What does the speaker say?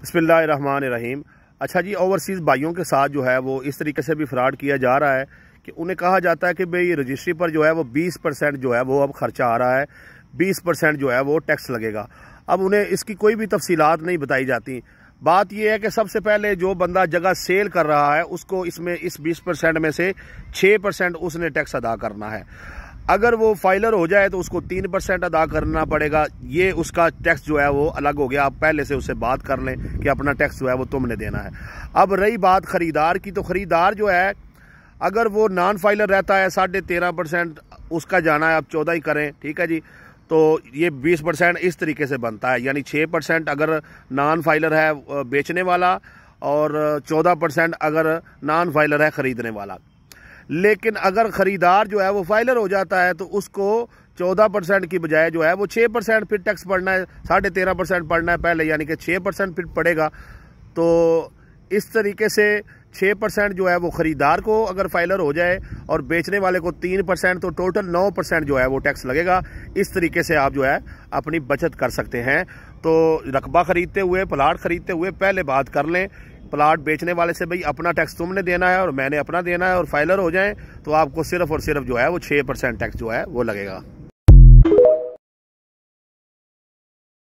बिस्मिल्लाहिर्रहमानिर्रहीम। अच्छा जी, ओवरसीज़ भाइयों के साथ जो है वो इस तरीके से भी फ्रॉड किया जा रहा है कि उन्हें कहा जाता है कि भाई रजिस्ट्री पर जो है वो 20% जो है वो अब खर्चा आ रहा है, 20% जो है वो टैक्स लगेगा। अब उन्हें इसकी कोई भी तफसीलात नहीं बताई जाती। बात यह है कि सबसे पहले जो बंदा जगह सेल कर रहा है उसको इसमें इस 20% में से 6% उसने टैक्स अदा करना है। अगर वो फाइलर हो जाए तो उसको 3% अदा करना पड़ेगा। ये उसका टैक्स जो है वो अलग हो गया। आप पहले से उससे बात कर लें कि अपना टैक्स जो है वो तुमने देना है। अब रही बात खरीदार की, तो खरीदार जो है अगर वो नॉन फाइलर रहता है 13.5% उसका जाना है, आप 14 ही करें, ठीक है जी। तो ये 20% इस तरीके से बनता है, यानी 6% अगर नॉन फाइलर है बेचने वाला और 14% अगर नॉन फाइलर है खरीदने वाला। लेकिन अगर खरीदार जो है वो फाइलर हो जाता है तो उसको 14% की बजाय जो है वो 6% फिर टैक्स पड़ना है, 13.5% पड़ना है पहले, यानी कि 6% फिर पड़ेगा। तो इस तरीके से 6% जो है वो खरीदार को अगर फाइलर हो जाए और बेचने वाले को 3%, तो टोटल 9% जो है वो टैक्स लगेगा। इस तरीके से आप जो है अपनी बचत कर सकते हैं। तो रकबा खरीदते हुए, प्लाट खरीदते हुए पहले बात कर लें प्लाट बेचने वाले से, भाई अपना टैक्स तुमने देना है और मैंने अपना देना है, और फाइलर हो जाएं तो आपको सिर्फ और सिर्फ जो है वो 6% टैक्स जो है वो लगेगा।